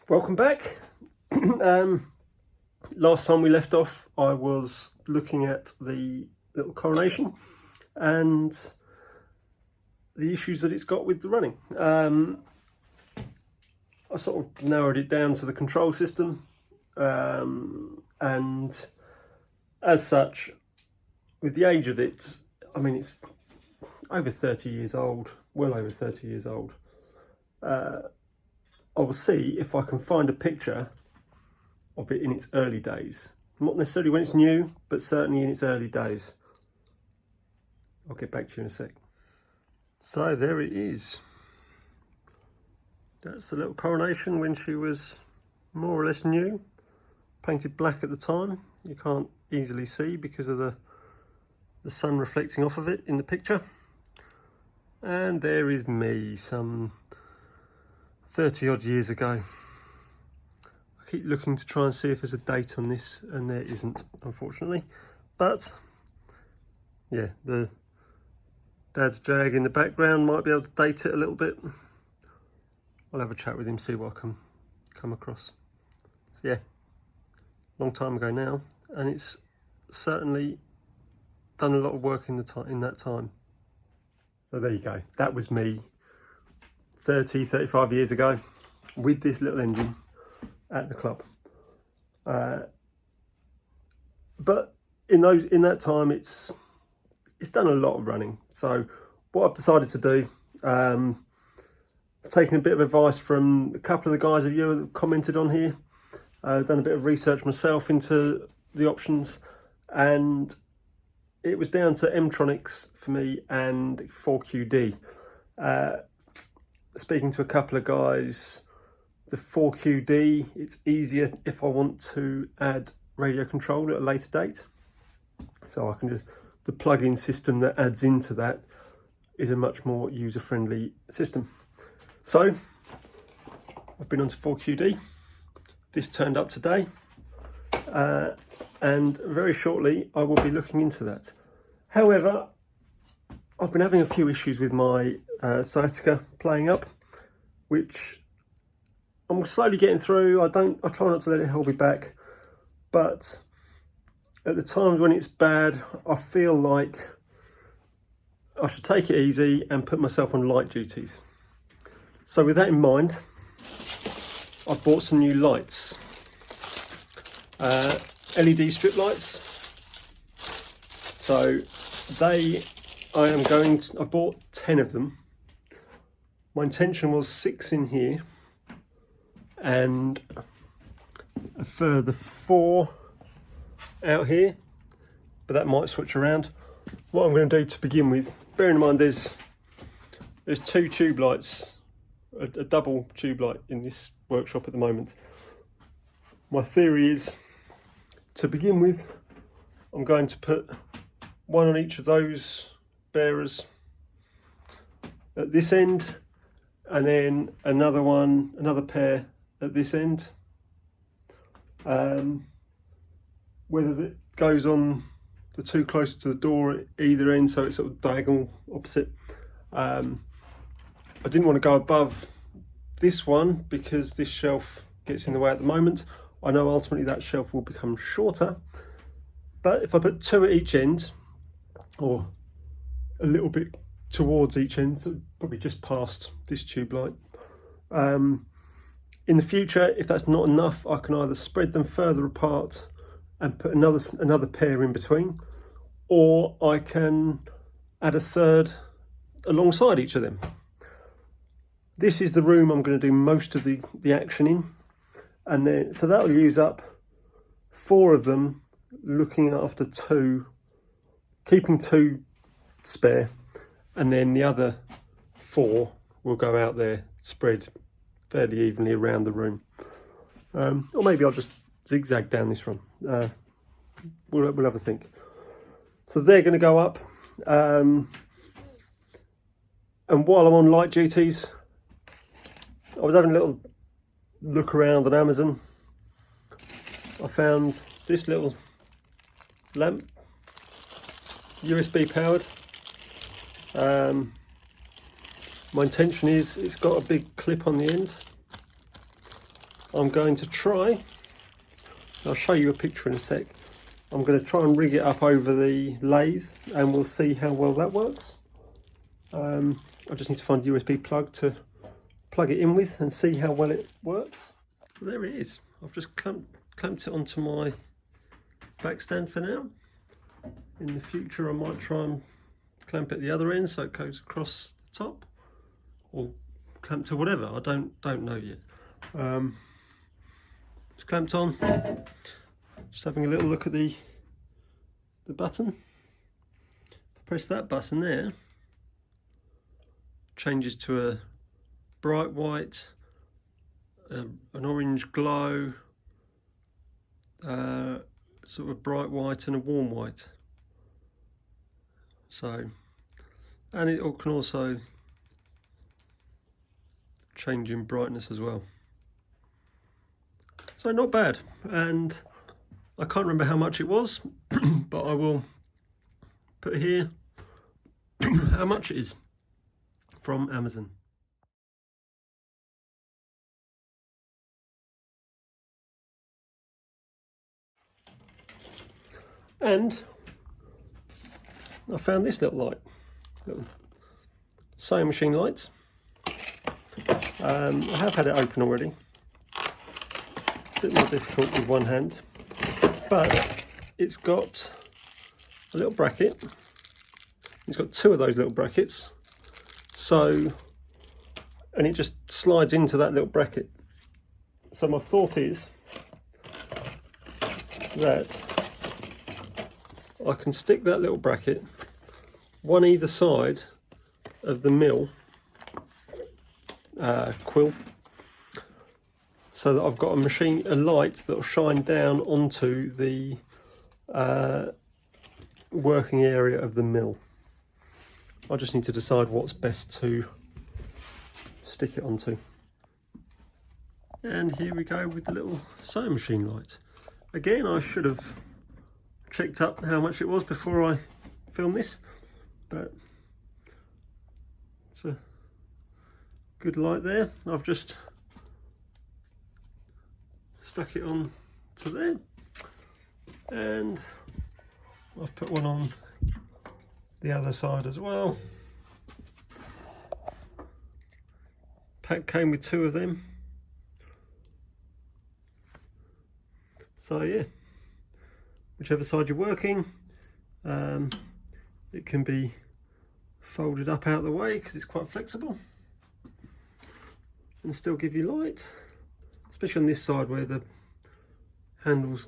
Welcome back. Last time we left off, I was looking at the little Coronation and the issues that it's got with the running. I sort of narrowed it down to the control system, and as such, with the age of it, I mean, it's over 30 years old, well over 30 years old. I will see if I can find a picture of it in its early days. Not necessarily when it's new, but certainly in its early days. I'll get back to you in a sec. So there it is. That's the little Coronation when she was more or less new. Painted black at the time. You can't easily see because of the sun reflecting off of it in the picture. And there is me, some 30 odd years ago. I keep looking to try and see if there's a date on this, and there isn't, unfortunately. But yeah, the Dad's Jag in the background might be able to date it a little bit. I'll have a chat with him, see what I can come across. So yeah, long time ago now, and it's certainly done a lot of work in that time. So there you go. That was me 35 years ago with this little engine at the club. But in that time, it's done a lot of running. So what I've decided to do, I've taken a bit of advice from a couple of the guys of you that commented on here. I've done a bit of research myself into the options, and it was down to M-Tronics for me and 4QD. Speaking to a couple of guys, the 4QD, it's easier if I want to add radio control at a later date. So I can just, the plug-in system that adds into that is a much more user-friendly system. So I've been onto 4QD. This turned up today, and very shortly I will be looking into that. However, I've been having a few issues with my sciatica playing up, which I'm slowly getting through. I try not to let it hold me back, but at the times when it's bad, I feel like I should take it easy and put myself on light duties. So with that in mind, I bought some new lights, LED strip lights. So I bought 10 of them. My intention was 6 in here and a further 4 out here, but that might switch around. What I'm going to do to begin with, bearing in mind there's 2 tube lights, a double tube light in this workshop at the moment. My theory is, to begin with, I'm going to put one on each of those bearers at this end, and then another pair at this end. Whether it goes on the 2 closer to the door at either end, so it's sort of diagonal opposite. I didn't want to go above this one because this shelf gets in the way at the moment. I know ultimately that shelf will become shorter, but if I put 2 at each end, or a little bit towards each end, so probably just past this tube light. In the future, if that's not enough, I can either spread them further apart and put another pair in between, or I can add a third alongside each of them. This is the room I'm going to do most of the action in, and then so that will use up 4 of them, looking after 2, keeping 2 spare, and then the other 4 will go out there spread fairly evenly around the room. Or maybe I'll just zigzag down this run. We'll have a think. So they're going to go up, and while I'm on light duties, I was having a little look around on Amazon. I found this little lamp, USB powered. My intention is it's got a big clip on the end, I'm going to try, I'll show you a picture in a sec, I'm going to try and rig it up over the lathe and we'll see how well that works. I just need to find a USB plug to plug it in with and see how well it works. So there it is. I've just clamped it onto my back stand for now. In the future I might try and clamp it at the other end so it goes across the top, or clamp to whatever, I don't know yet. It's clamped on. Just having a little look at the button. If I press that button there, changes to a bright white, an orange glow, sort of a bright white and a warm white. So, and it can also change in brightness as well. So not bad, and I can't remember how much it was, but I will put here how much it is from Amazon. And I found this little light, little sewing machine lights. I have had it open already. A bit more difficult with one hand, but it's got a little bracket. It's got two of those little brackets. So, and it just slides into that little bracket. So my thought is that I can stick that little bracket, one either side of the mill quill, so that I've got a light that will shine down onto the working area of the mill. I just need to decide what's best to stick it onto. And here we go with the little sewing machine light. Again, I should have checked up how much it was before I filmed this, but it's a good light there. I've just stuck it on to there, and I've put one on the other side as well. Pack came with two of them, so yeah, whichever side you're working, it can be folded up out of the way because it's quite flexible and still give you light, especially on this side where the handles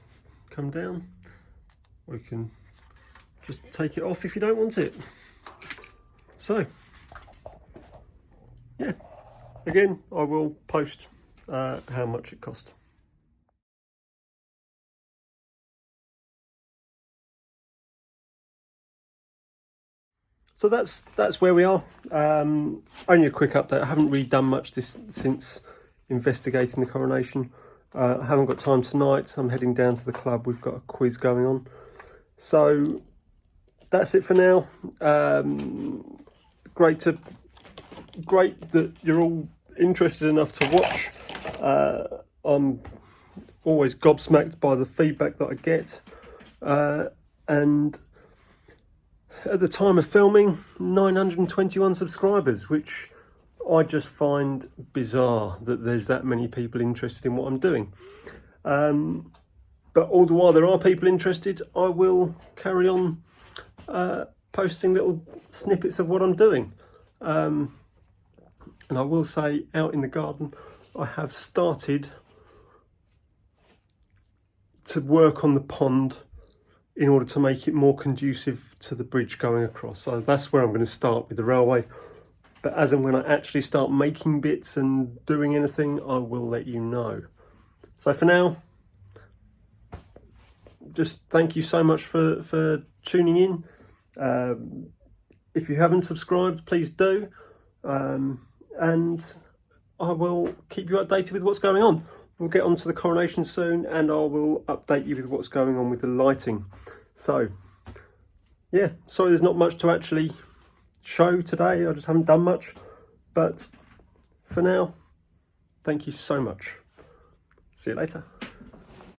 come down. Or you can just take it off if you don't want it. So yeah, again, I will post how much it cost. So that's where we are. Only a quick update. I haven't really done much since investigating the Coronation. I haven't got time tonight. I'm heading down to the club. We've got a quiz going on. So that's it for now. Great that you're all interested enough to watch. I'm always gobsmacked by the feedback that I get, and at the time of filming, 921 subscribers, which I just find bizarre that there's that many people interested in what I'm doing. But all the while there are people interested, I will carry on posting little snippets of what I'm doing. And I will say, out in the garden, I have started to work on the pond in order to make it more conducive to the bridge going across. So that's where I'm going to start with the railway. But as and when I actually start making bits and doing anything, I will let you know. So for now, just thank you so much for tuning in. If you haven't subscribed, please do. And I will keep you updated with what's going on. We'll get onto the Coronation soon, and I will update you with what's going on with the lighting. So yeah, sorry there's not much to actually show today. I just haven't done much. But for now, thank you so much. See you later.